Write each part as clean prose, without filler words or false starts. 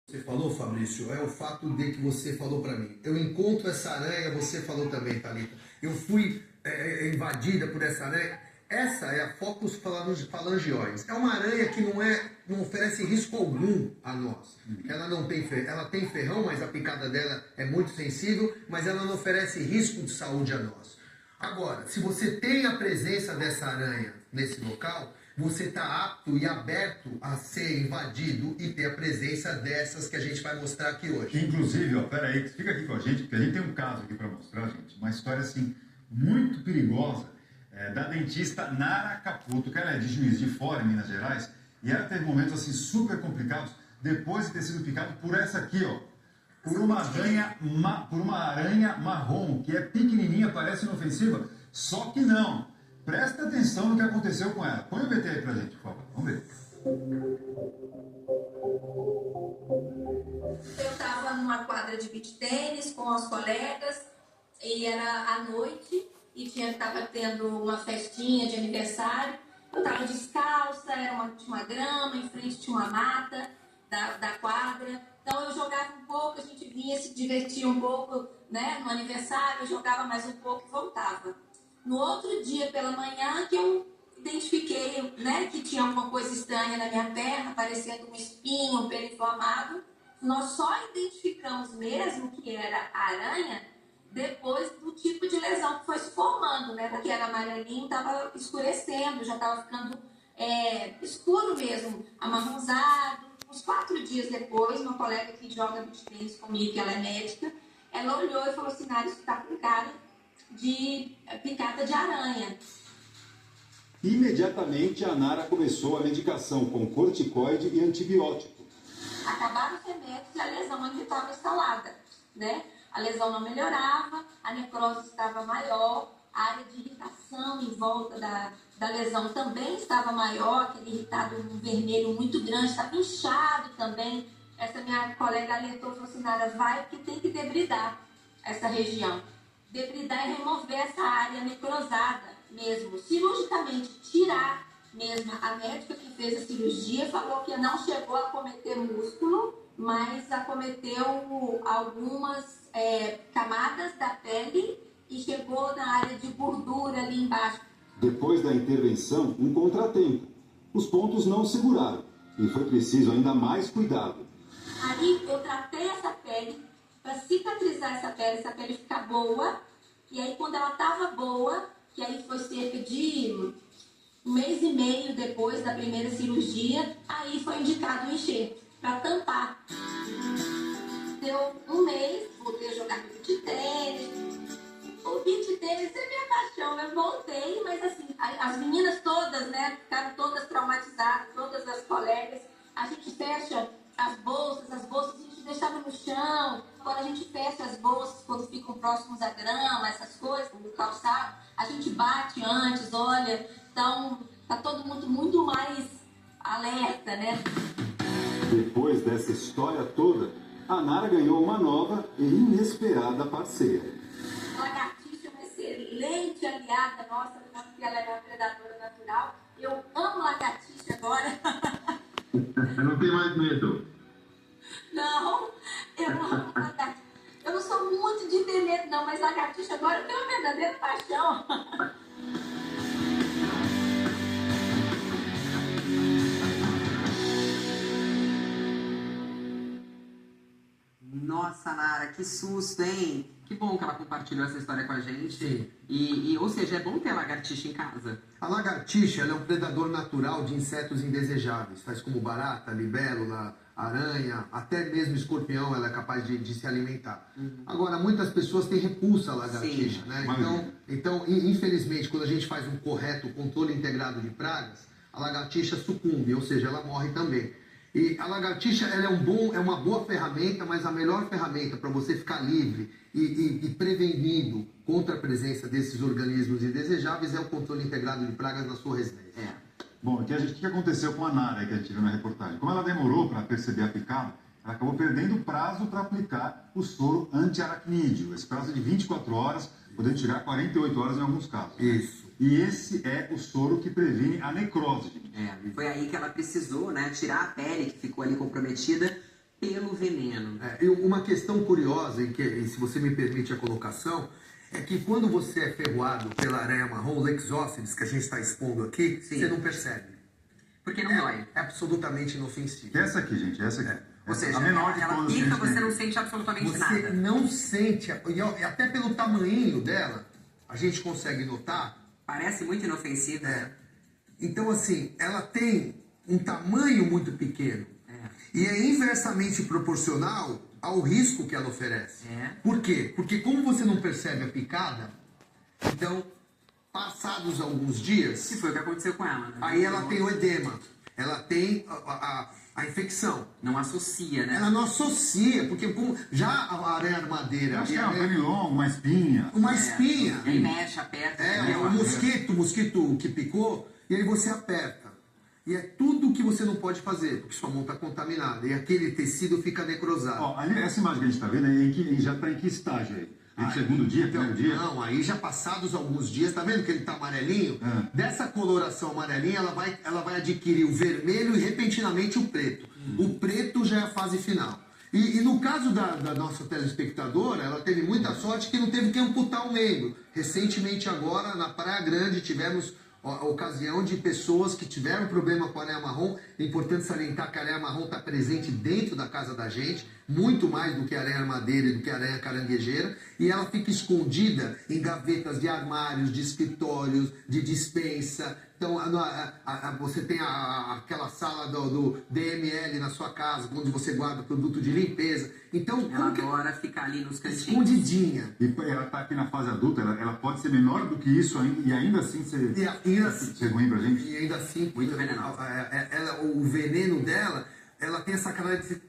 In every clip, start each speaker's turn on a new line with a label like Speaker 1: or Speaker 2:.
Speaker 1: Você falou, Fabrício, é o fato de que você falou para mim. Eu encontro essa aranha, você falou também, Thalita. Eu fui invadida por essa aranha. Essa é a Focus phalangioides. É uma aranha que não oferece risco algum a nós. Ela não tem, ela tem ferrão, mas a picada dela é muito sensível, mas ela não oferece risco de saúde a nós. Agora, se você tem a presença dessa aranha nesse local, você está apto e aberto a ser invadido e ter a presença dessas que a gente vai mostrar aqui hoje.
Speaker 2: Inclusive, ó, peraí, fica aqui com a gente, porque a gente tem um caso aqui para mostrar, gente, uma história assim muito perigosa da dentista Nara Caputo, que ela é de Juiz de Fora, em Minas Gerais, e ela teve momentos assim super complicados depois de ter sido picado por essa aqui, ó. Por uma aranha marrom, que é pequenininha, parece inofensiva, só que não. Presta atenção no que aconteceu com ela. Põe o VT aí pra gente, por favor. Vamos ver.
Speaker 3: Eu estava numa quadra de beach tênis com os colegas, e era à noite, e estava tendo uma festinha de aniversário. Eu estava descalça, tinha uma grama, em frente tinha uma mata da quadra. Então eu jogava um pouco, a gente vinha, se divertia um pouco, né, no aniversário, eu jogava mais um pouco e voltava. No outro dia pela manhã que eu identifiquei, né, que tinha alguma coisa estranha na minha perna, parecendo um espinho, um pelo inflamado. Nós só identificamos mesmo que era aranha depois do tipo de lesão que foi se formando, né, porque era amarelinho, estava escurecendo, já estava ficando escuro mesmo, amarronzado. Uns 4 dias depois, uma colega que joga beach tênis comigo, que ela é médica, ela olhou e falou assim: Nara, isso está com cara de picada de aranha.
Speaker 4: Imediatamente, a Nara começou a medicação com corticoide e antibiótico.
Speaker 3: Acabaram os remédios e a lesão ainda estava instalada, né? A lesão não melhorava, a necrose estava maior, a área de irritação em volta da lesão também estava maior, aquele irritado vermelho muito grande, estava inchado também. Essa minha colega alertou e falou assim: Nara, vai porque tem que debridar essa região. Debridar é remover essa área necrosada mesmo, cirurgicamente, tirar mesmo. A médica que fez a cirurgia falou que não chegou a acometer músculo, mas acometeu algumas camadas da pele e chegou na área de gordura ali embaixo.
Speaker 4: Depois da intervenção, um contratempo. Os pontos não seguraram e foi preciso ainda mais cuidado.
Speaker 3: Aí eu tratei essa pele para cicatrizar essa pele ficar boa. E aí quando ela estava boa, que aí foi cerca de 1 mês e meio depois da primeira cirurgia, aí foi indicado o enxerto para tampar. Deu 1 mês, voltei a jogar beach tênis. O beach tênis é minha paixão, eu voltei, mas assim, as meninas todas, né, ficaram todas traumatizadas, todas as colegas. A gente fecha as bolsas a gente deixava no chão. Agora a gente fecha as bolsas quando ficam próximos à grama, essas coisas, no calçado. A gente bate antes, olha. Então, tá todo mundo muito mais alerta, né?
Speaker 4: Depois dessa história toda, a Nara ganhou uma nova e inesperada parceira.
Speaker 3: A lagartixa é uma excelente aliada nossa, porque ela é uma predadora natural. Eu amo lagartixa agora.
Speaker 5: Não tem mais medo.
Speaker 3: Não, eu amo lagartixa. Eu não sou muito de ter medo, não, mas lagartixa agora eu tenho uma verdadeira paixão.
Speaker 6: Nossa, Nara, que susto, hein? Que bom que ela compartilhou essa história com a gente.
Speaker 1: Sim.
Speaker 6: Ou seja, é bom ter lagartixa em casa.
Speaker 1: A lagartixa ela é um predador natural de insetos indesejáveis, tais como barata, libélula, aranha, até mesmo escorpião ela é capaz de se alimentar. Agora, muitas pessoas têm repulsa à lagartixa, né? Então, infelizmente, quando a gente faz um correto controle integrado de pragas, a lagartixa sucumbe, ou seja, ela morre também. E a lagartixa ela é uma boa ferramenta, mas a melhor ferramenta para você ficar livre e prevenido contra a presença desses organismos indesejáveis é o controle integrado de pragas na sua residência.
Speaker 2: Bom, o que aconteceu com a Nara, que a gente viu na reportagem? Como ela demorou para perceber a picada, ela acabou perdendo o prazo para aplicar o soro antiaracnídeo. Esse prazo é de 24 horas, podendo chegar a 48 horas em alguns casos.
Speaker 1: Isso.
Speaker 2: E esse é o soro que previne a necrose.
Speaker 6: Foi aí que ela precisou, né, tirar a pele que ficou ali comprometida pelo veneno.
Speaker 1: E uma questão curiosa, e se você me permite a colocação, é que quando você é ferroado pela aranha marrom, Lexóceles, que a gente está expondo aqui,
Speaker 6: Sim.
Speaker 1: você não percebe.
Speaker 6: Porque não dói.
Speaker 1: É absolutamente inofensivo.
Speaker 2: Que é essa aqui, gente, essa aqui.
Speaker 6: Ou
Speaker 2: Essa,
Speaker 6: seja,
Speaker 2: a menor de
Speaker 6: ela
Speaker 2: todas que a
Speaker 6: pica,
Speaker 2: gente
Speaker 6: você
Speaker 2: tem.
Speaker 6: não sente absolutamente
Speaker 1: Você
Speaker 6: nada.
Speaker 1: não sente, e até pelo tamanho dela, a gente consegue notar.
Speaker 6: Parece muito inofensiva.
Speaker 1: Então, assim, ela tem um tamanho muito pequeno. E é inversamente proporcional ao risco que ela oferece. Por quê? Porque como você não percebe a picada, então, passados alguns dias,
Speaker 6: Que foi o que aconteceu com ela. Né?
Speaker 1: aí ela tem o edema, ela tem a infecção.
Speaker 6: Não associa, né?
Speaker 1: Ela não associa, porque já a aranha armadeira...
Speaker 2: Acho que é um pernilongo, uma espinha.
Speaker 1: Uma espinha.
Speaker 6: Ele mexe, aperta.
Speaker 1: O mosquito que picou, e aí você aperta. E é tudo que você não pode fazer, porque sua mão está contaminada. E aquele tecido fica necrosado.
Speaker 2: Ó, ali, essa imagem que a gente está vendo aí, já está em que estágio aí? Em segundo dia, primeiro dia?
Speaker 1: Não, aí já passados alguns dias, tá vendo que ele tá amarelinho? Dessa coloração amarelinha, ela vai adquirir o vermelho e repentinamente o preto. O preto já é a fase final. E no caso da nossa telespectadora, ela teve muita sorte que não teve que amputar o membro. Recentemente agora, na Praia Grande, tivemos a ocasião de pessoas que tiveram problema com a aranha marrom. É importante salientar que a aranha marrom está presente dentro da casa da gente, muito mais do que a aranha armadeira e do que a aranha caranguejeira, e ela fica escondida em gavetas de armários, de escritórios, de despensa. Então, você tem aquela sala do DML na sua casa, onde você guarda produto de limpeza. Então,
Speaker 6: Ela adora ficar ali nos cantinhos.
Speaker 1: escondidinha.
Speaker 2: E ela está aqui na fase adulta, ela pode ser menor do que isso ainda, e ainda assim ser ser ruim pra gente?
Speaker 1: E ainda assim,
Speaker 6: Muito venenosa.
Speaker 1: o veneno dela, ela tem essa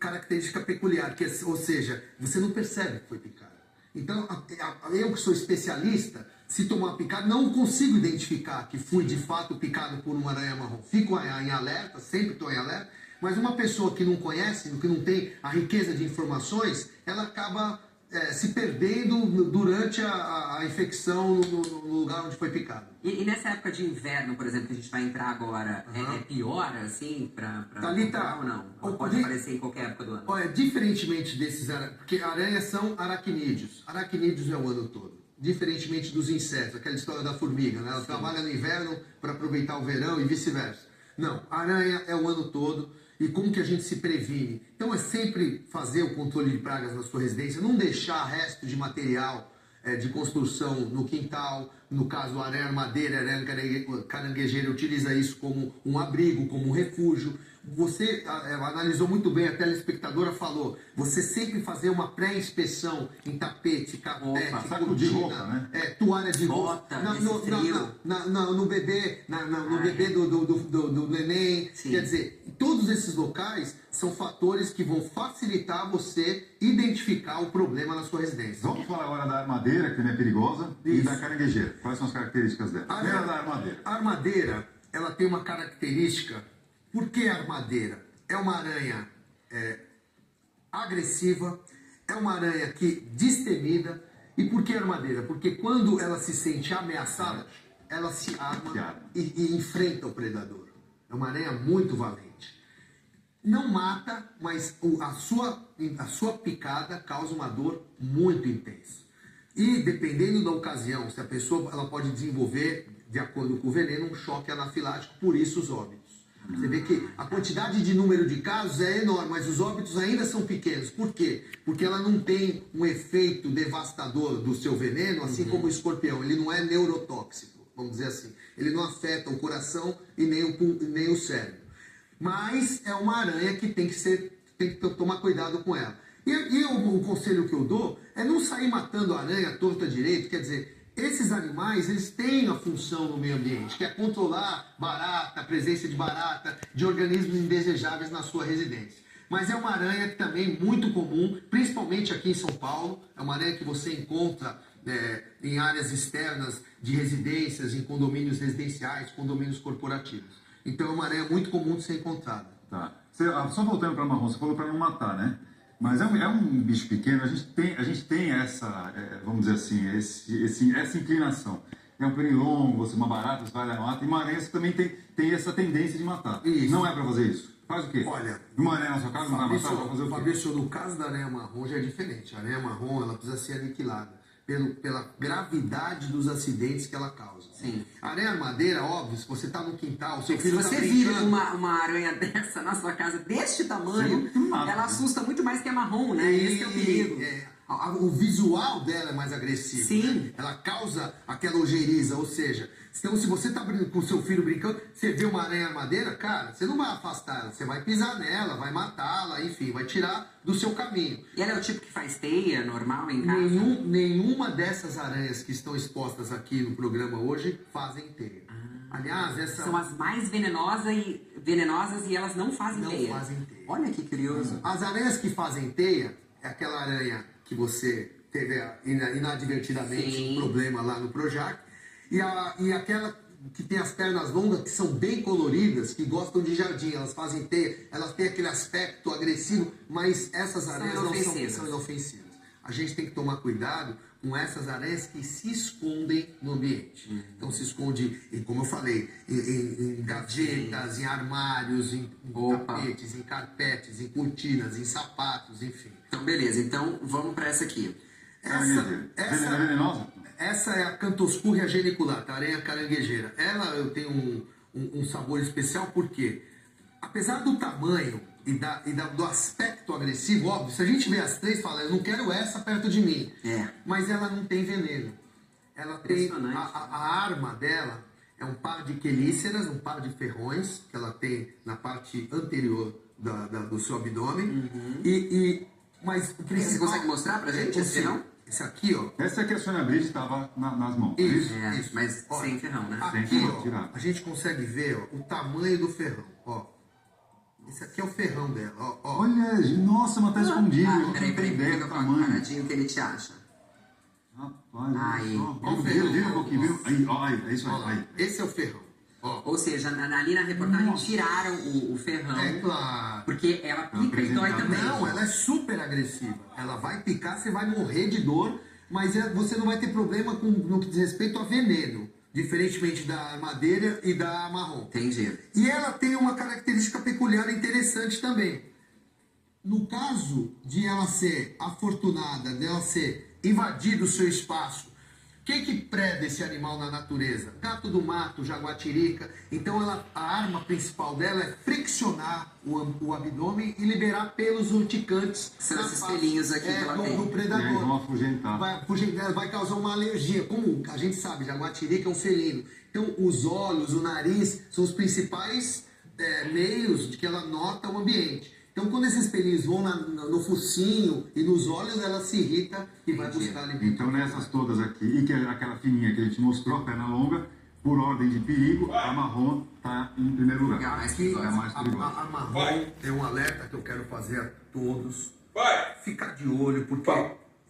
Speaker 1: característica peculiar, ou seja, você não percebe que foi picada. Então, eu que sou especialista, se tomar uma picada, não consigo identificar que fui de fato picado por uma aranha marrom. Fico em alerta, sempre estou em alerta, mas uma pessoa que não conhece, que não tem a riqueza de informações, ela acaba se perdendo durante a infecção no lugar onde foi picado.
Speaker 6: E nessa época de inverno, por exemplo, que a gente vai entrar agora, é pior, assim, pra
Speaker 1: Thalita,
Speaker 6: ou não? Ou pode aparecer em qualquer época do ano?
Speaker 1: Olha, diferentemente desses porque aranhas são aracnídeos. Aracnídeos é o ano todo. Diferentemente dos insetos, aquela história da formiga, né? Ela trabalha no inverno para aproveitar o verão e vice-versa. Não, aranha é o ano todo. E como que a gente se previne? Então é sempre fazer o controle de pragas na sua residência, não deixar resto de material de construção no quintal. No caso, a aranha armadeira, a aranha caranguejeira utiliza isso como um abrigo, como um refúgio. Você analisou muito bem, a telespectadora falou, você sempre fazer uma pré-inspeção em tapete, carpete,
Speaker 2: saco de roupa, né?
Speaker 1: Toalha de
Speaker 6: Bota,
Speaker 1: roupa, no bebê, no bebê do neném.
Speaker 6: Sim.
Speaker 1: Quer dizer, todos esses locais são fatores que vão facilitar você identificar o problema na sua residência.
Speaker 2: Vamos falar agora da armadeira, que também é perigosa, e
Speaker 1: Isso.
Speaker 2: da caranguejeira. Quais são as características dela? Primeiro da armadeira.
Speaker 1: A armadeira, ela tem uma característica. Por que a armadeira? É uma aranha agressiva, é uma aranha que destemida. E por que a armadeira? Porque quando ela se sente ameaçada, ela se arma e enfrenta o predador. É uma aranha muito valente. Não mata, mas a sua picada causa uma dor muito intensa. E dependendo da ocasião, se a pessoa ela pode desenvolver, de acordo com o veneno, um choque anafilático, por isso os óbitos. Você vê que a quantidade de número de casos é enorme, mas os óbitos ainda são pequenos. Por quê? Porque ela não tem um efeito devastador do seu veneno, assim como o escorpião. Ele não é neurotóxico, vamos dizer assim. Ele não afeta o coração e nem o cérebro. Mas é uma aranha que tem que tomar cuidado com ela. E o conselho que eu dou é não sair matando a aranha torta direito, quer dizer, esses animais, eles têm a função no meio ambiente, que é controlar barata, a presença de barata, de organismos indesejáveis na sua residência. Mas é uma aranha que também é muito comum, principalmente aqui em São Paulo. É uma aranha que você encontra em áreas externas de residências, em condomínios residenciais, condomínios corporativos. Então é uma aranha muito comum de ser encontrada.
Speaker 2: Tá. Só voltando para marrom, você falou para não matar, né? Mas é um bicho pequeno, a gente tem essa, vamos dizer assim, essa inclinação. É um pernilongo, uma barata, você vai lá e mata, e uma aranha você também tem essa tendência de matar.
Speaker 1: Isso.
Speaker 2: Não é para fazer isso? Faz o quê?
Speaker 1: Olha,
Speaker 2: Uma aranha na sua casa não vai matar? Vai fazer o quê?
Speaker 1: Fabrício, no caso da aranha marrom já é diferente. A aranha marrom ela precisa ser aniquilada pela gravidade dos acidentes que ela causa.
Speaker 6: Sim.
Speaker 1: A aranha armadeira, óbvio, se você está no quintal, seu
Speaker 6: Se
Speaker 1: filho está
Speaker 6: você vira
Speaker 1: brincando...
Speaker 6: uma aranha dessa na sua casa, deste tamanho,
Speaker 2: Sim, mata,
Speaker 6: ela
Speaker 2: né?
Speaker 6: assusta muito mais que a marrom, né? Esse é o perigo.
Speaker 1: O visual dela é mais agressivo.
Speaker 6: Sim.
Speaker 1: Né? Ela causa aquela ojeriza, ou seja, então se você tá com o seu filho brincando, você vê uma aranha armadeira, cara, você não vai afastar ela, você vai pisar nela, vai matá-la, enfim, vai tirar do seu caminho.
Speaker 6: E ela é o tipo que faz teia normal em casa?
Speaker 1: Nenhuma dessas aranhas que estão expostas aqui no programa hoje fazem teia. Aliás, essa...
Speaker 6: São as mais venenosas e elas não fazem
Speaker 1: Não
Speaker 6: teia.
Speaker 1: fazem teia.
Speaker 6: Olha que curioso.
Speaker 1: As aranhas que fazem teia é aquela aranha que você teve inadvertidamente
Speaker 6: Sim.
Speaker 1: um problema lá no Projac, e aquela que tem as pernas longas, que são bem coloridas, que gostam de jardim, elas fazem teia, elas têm aquele aspecto agressivo, mas essas aranhas não são inofensivas. A gente tem que tomar cuidado com essas aranhas que se escondem no ambiente. Então se esconde, como eu falei, em gavetas, em armários, em tapetes, em carpetes, em cortinas, em sapatos, enfim.
Speaker 6: Então, beleza. Então, vamos para essa aqui.
Speaker 1: Essa é a Cantoscurria geniculata, a aranha caranguejeira. Ela eu tenho um sabor especial porque, apesar do tamanho e do aspecto agressivo, óbvio, se a gente vê as três, fala, eu não quero essa perto de mim. Mas ela não tem veneno. Ela tem a arma dela é um par de quelíceras, um par de ferrões que ela tem na parte anterior do seu abdômen. Mas o principal...
Speaker 6: Você consegue mostrar pra gente esse ferrão?
Speaker 1: Esse aqui, ó.
Speaker 2: Essa que a Sônia Bride estava nas mãos.
Speaker 1: Isso.
Speaker 6: Mas
Speaker 1: Ó,
Speaker 6: sem ferrão, né?
Speaker 1: Aqui, ó, a gente consegue ver ó, o tamanho do ferrão, ó. Esse aqui é o ferrão dela, ó.
Speaker 2: Olha, nossa, mas tá escondido. Eu não
Speaker 6: Peraí,
Speaker 2: tenho ideia do
Speaker 6: fica
Speaker 2: tamanho.
Speaker 6: paradinho que ele te acha.
Speaker 2: Rapaz,
Speaker 6: Aí.
Speaker 2: olha só. Vira um pouquinho, vira. Aí, ó, é isso
Speaker 1: Ó lá,
Speaker 2: aí.
Speaker 1: esse é o ferrão, ó.
Speaker 6: Ou seja, ali na reportagem tiraram o ferrão.
Speaker 1: É claro.
Speaker 6: Porque ela pica e dói também.
Speaker 1: Não, ela é super agressiva. Ela vai picar, você vai morrer de dor, mas você não vai ter problema no que diz respeito a veneno. Diferentemente da armadeira e da marrom.
Speaker 6: Entendi.
Speaker 1: E ela tem uma característica peculiar interessante também. No caso de ela ser afortunada, dela ser invadido o seu espaço, o que preda esse animal na natureza? Gato do mato, jaguatirica. Então a arma principal dela é friccionar o abdômen e liberar pelos urticantes.
Speaker 6: São esses pelinhos aqui que ela tem.
Speaker 1: do
Speaker 2: E aí
Speaker 1: predador.
Speaker 2: vão afugentar.
Speaker 1: Vai causar uma alergia. Como a gente sabe, jaguatirica é um felino. Então os olhos, o nariz são os principais meios de que ela nota o ambiente. Então, quando esses pelinhos vão no focinho e nos olhos, ela se irrita e vai buscar alimento.
Speaker 2: Então, nessas todas aqui, e que é aquela fininha que a gente mostrou, a perna longa, por ordem de perigo, a marrom está em primeiro lugar.
Speaker 6: É a mais
Speaker 1: Aqui,
Speaker 6: perigosa.
Speaker 2: É a mais perigosa.
Speaker 1: a marrom é um alerta que eu quero fazer a todos. Ficar de olho, porque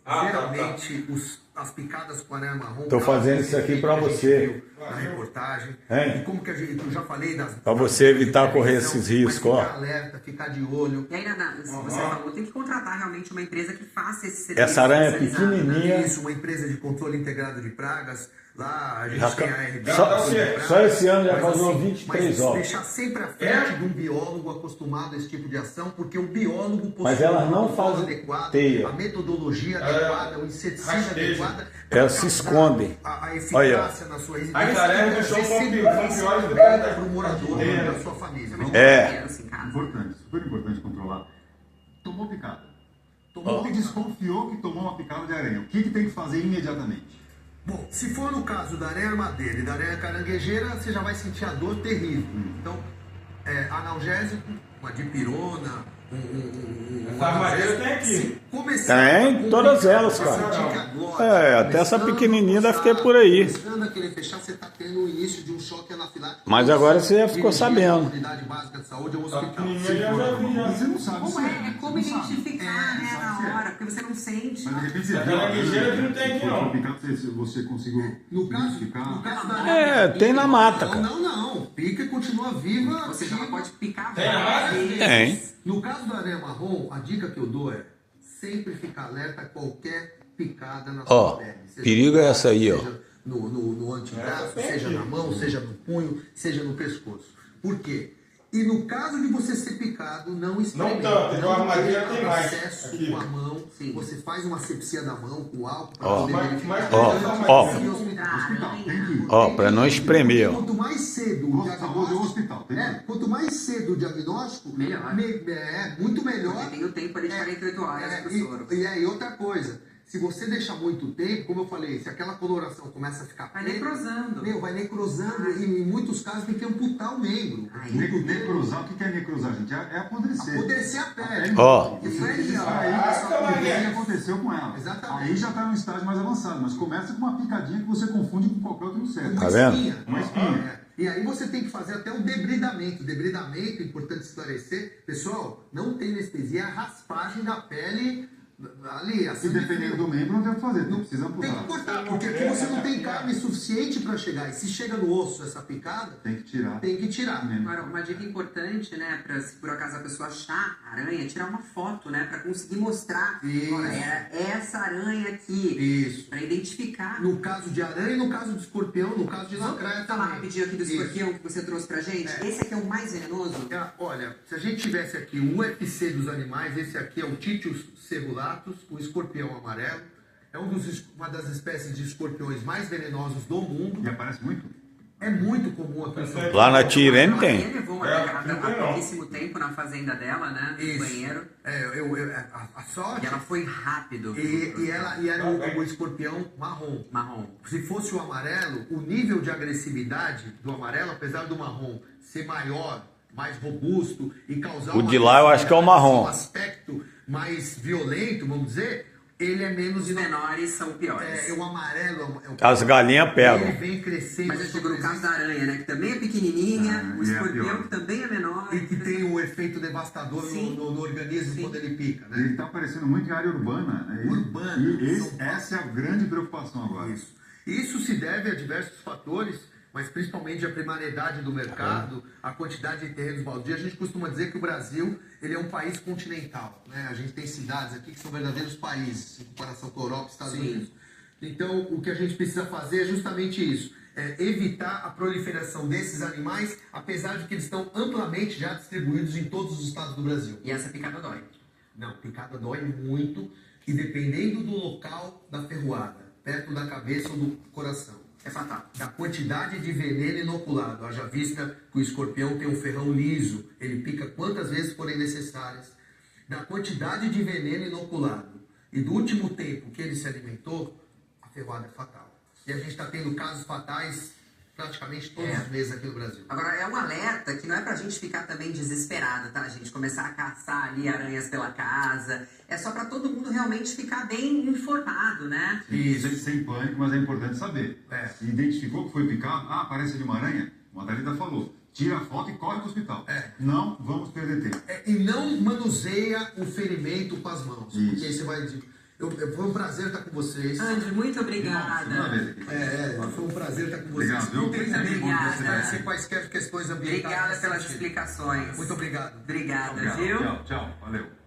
Speaker 1: geralmente as picadas com aranha marrom...
Speaker 7: Tô fazendo isso aqui pra você.
Speaker 1: Na reportagem.
Speaker 7: Hein?
Speaker 1: E como que eu já falei das...
Speaker 7: Pra você evitar correr esses riscos, ó.
Speaker 1: Ficar alerta, ficar de olho.
Speaker 6: E aí, você falou, tem que contratar realmente uma empresa que faça esse serviço.
Speaker 7: Essa aranha é
Speaker 6: especializado, né?
Speaker 7: pequenininha.
Speaker 1: Isso, uma empresa de controle integrado de pragas. Lá a gente
Speaker 7: Já
Speaker 1: tem a RB.
Speaker 7: só esse ano já
Speaker 1: Mas,
Speaker 7: fazou
Speaker 1: assim,
Speaker 7: 23
Speaker 1: mas
Speaker 7: ovos.
Speaker 1: deixar sempre à frente de um biólogo acostumado a esse tipo de ação, porque o biólogo possui
Speaker 7: Mas elas não
Speaker 1: o protocolo
Speaker 7: fazem
Speaker 1: adequado,
Speaker 7: teia.
Speaker 1: a metodologia adequada, o inseticida adequado.
Speaker 7: Elas se escondem.
Speaker 1: A eficácia na sua residência.
Speaker 5: As aranhas são piores
Speaker 1: para o morador da sua família.
Speaker 7: É.
Speaker 2: Importante, super importante controlar. Tomou picada. Desconfiou que tomou uma picada de aranha. O que tem que fazer imediatamente?
Speaker 1: Bom, se for no caso da aranha armadeira e da aranha caranguejeira, você já vai sentir a dor terrível. Então, analgésico, uma dipirona,
Speaker 5: Essa armadeira tem aqui.
Speaker 7: Tem, todas elas, cara. Até essa pequenininha deve ter por aí.
Speaker 1: Começando a querer fechar, você está tendo o início de um choque anafilático.
Speaker 7: Mas agora você já ficou sabendo.
Speaker 1: Unidade básica de saúde ou hospital.
Speaker 2: Você não sabe
Speaker 6: Como
Speaker 2: se
Speaker 6: é como
Speaker 2: não sabe.
Speaker 6: identificar, né, na hora, porque você não sente.
Speaker 2: Mas de repente você
Speaker 5: A
Speaker 2: viu
Speaker 5: caranguejeira que não tem aqui, não.
Speaker 2: picada, você conseguiu
Speaker 1: No caso
Speaker 2: identificar.
Speaker 1: da
Speaker 7: Tem na mata, cara.
Speaker 1: Não. Pica e continua viva.
Speaker 6: Ou seja, ela pode picar
Speaker 5: Tem a
Speaker 6: várias
Speaker 5: mais?
Speaker 6: vezes.
Speaker 7: Tem.
Speaker 1: No caso da aranha marrom, a dica que eu dou é sempre ficar alerta a qualquer picada na
Speaker 7: Ó,
Speaker 1: sua pele. Seja
Speaker 7: perigo
Speaker 1: no
Speaker 7: é essa aí, ó.
Speaker 1: seja no antebraço, seja na mão, seja no punho, seja no pescoço. Por quê? E no caso de você ser picado, não espremer.
Speaker 5: Não tanto, igual a armadilha tem mais.
Speaker 1: Acesso
Speaker 5: Aqui.
Speaker 1: com a mão,
Speaker 6: Sim.
Speaker 1: você faz uma asepsia da mão com álcool para
Speaker 7: Ó.
Speaker 1: poder
Speaker 5: Mas
Speaker 1: verificar.
Speaker 7: Para não espremer, ó.
Speaker 1: Quanto mais cedo o
Speaker 4: Posto de saúde ou
Speaker 1: diagnóstico,
Speaker 4: hospital. Tem
Speaker 1: quanto mais cedo o diagnóstico,
Speaker 6: Melhor.
Speaker 1: Muito melhor.
Speaker 6: Porque tem o tempo ali de 48 horas pro soro.
Speaker 1: E outra coisa, se você deixar muito tempo, como eu falei, se aquela coloração começa a ficar
Speaker 6: Vai
Speaker 1: preta,
Speaker 6: necrosando.
Speaker 1: vai necrosando e em muitos casos tem que amputar o membro.
Speaker 6: Ai.
Speaker 2: Necrosar, o que é necrosar, gente? É apodrecer.
Speaker 1: Apodrecer a pele.
Speaker 7: Ó.
Speaker 6: Isso aí, ó.
Speaker 2: Aí, o que aconteceu com ela?
Speaker 1: Exatamente.
Speaker 2: Aí já está num estágio mais avançado, mas começa com uma picadinha que você confunde com qualquer outro inseto.
Speaker 7: Tá vendo?
Speaker 1: Espinha.
Speaker 2: Uma espinha.
Speaker 1: E aí você tem que fazer até o debridamento. Debridamento, importante esclarecer. Pessoal, não tem anestesia, é a raspagem da pele ali,
Speaker 2: E
Speaker 1: assim.
Speaker 2: dependendo do membro, não tem o que fazer, não precisa
Speaker 1: Tem que
Speaker 2: amputar.
Speaker 1: cortar, porque aqui você não tem carne suficiente para chegar. E se chega no osso essa picada,
Speaker 2: Tem que tirar.
Speaker 1: tem que tirar.
Speaker 6: Agora, uma dica importante, né, pra se por acaso a pessoa achar a aranha, tirar uma foto, né, pra conseguir mostrar.
Speaker 1: Isso.
Speaker 6: Olha, era essa aranha aqui.
Speaker 1: Isso.
Speaker 6: Pra identificar.
Speaker 1: No caso de aranha e no caso de escorpião, no caso de lacraia
Speaker 6: Vamos falar
Speaker 1: também.
Speaker 6: rapidinho aqui do
Speaker 1: Isso.
Speaker 6: escorpião que você trouxe pra gente?
Speaker 1: É.
Speaker 6: Esse aqui é o mais venenoso?
Speaker 1: Olha, se a gente tivesse aqui o UFC dos animais, esse aqui é o Titius cerulatus, o escorpião amarelo. É uma das espécies de escorpiões mais venenosos do mundo.
Speaker 2: E aparece muito?
Speaker 1: É muito comum aqui em São Paulo.
Speaker 7: Lá na Tirene
Speaker 6: Ela
Speaker 7: tem.
Speaker 6: levou uma pegada há pouquíssimo tempo na fazenda dela, né, no
Speaker 1: Isso.
Speaker 6: banheiro.
Speaker 1: A sorte.
Speaker 6: E ela foi rápido.
Speaker 1: E era o escorpião marrom.
Speaker 6: Marrom.
Speaker 1: Se fosse o amarelo, o nível de agressividade do amarelo, apesar do marrom ser maior, mais robusto e causar
Speaker 7: O de lá eu acho que é o marrom.
Speaker 1: um aspecto mais violento, vamos dizer, ele é menos
Speaker 6: Os menores são piores.
Speaker 1: o amarelo é o
Speaker 7: As galinhas
Speaker 1: ele
Speaker 7: pegam.
Speaker 1: vem crescendo.
Speaker 6: Mas eu digo no caso da aranha, né? Que também é pequenininha, o
Speaker 2: e é
Speaker 6: escorpião
Speaker 2: pior.
Speaker 6: que também é menor.
Speaker 1: E que tem um efeito devastador
Speaker 6: Sim.
Speaker 1: no organismo
Speaker 6: Sim.
Speaker 1: quando ele pica, né?
Speaker 2: Ele está aparecendo muito em área urbana. Né?
Speaker 1: Urbana.
Speaker 2: E essa é a grande preocupação agora.
Speaker 1: Isso se deve a diversos fatores, mas principalmente a primariedade do mercado, a quantidade de terrenos baldios. A gente costuma dizer que o Brasil ele é um país continental, né? A gente tem cidades aqui que são verdadeiros países, em comparação com a Europa e Estados
Speaker 6: Sim.
Speaker 1: Unidos. Então, o que a gente precisa fazer é justamente isso, evitar a proliferação desses animais, apesar de que eles estão amplamente já distribuídos em todos os estados do Brasil.
Speaker 6: E essa picada dói.
Speaker 1: Não, picada dói muito e dependendo do local da ferroada, perto da cabeça ou do coração.
Speaker 6: É fatal.
Speaker 1: Da quantidade de veneno inoculado, haja vista que o escorpião tem um ferrão liso, ele pica quantas vezes forem necessárias, da quantidade de veneno inoculado e do último tempo que ele se alimentou, a ferroada é fatal. E a gente está tendo casos fatais praticamente todos os meses aqui no Brasil.
Speaker 6: Agora, é um alerta que não é pra gente ficar também desesperado, tá, gente? Começar a caçar ali aranhas pela casa. É só pra todo mundo realmente ficar bem informado, né?
Speaker 2: Isso. Sem pânico, mas é importante saber. Se identificou que foi picado, parece de uma aranha, como a Thalita falou, tira a foto e corre para o hospital. Não vamos perder tempo.
Speaker 1: E não manuseia o ferimento com as mãos.
Speaker 2: Isso.
Speaker 1: Porque aí você vai... Foi um prazer estar com vocês.
Speaker 6: Andrew, muito obrigada.
Speaker 1: Foi um prazer estar com vocês.
Speaker 2: Obrigado, viu?
Speaker 1: Não tem
Speaker 6: Muito
Speaker 1: também
Speaker 6: obrigada.
Speaker 1: esclarecer quaisquer questões ambientais.
Speaker 6: Obrigada
Speaker 1: nesse
Speaker 6: pelas
Speaker 1: sentido.
Speaker 6: explicações.
Speaker 1: Muito obrigado.
Speaker 6: Obrigada,
Speaker 2: Tchau,
Speaker 6: viu?
Speaker 2: tchau. Valeu.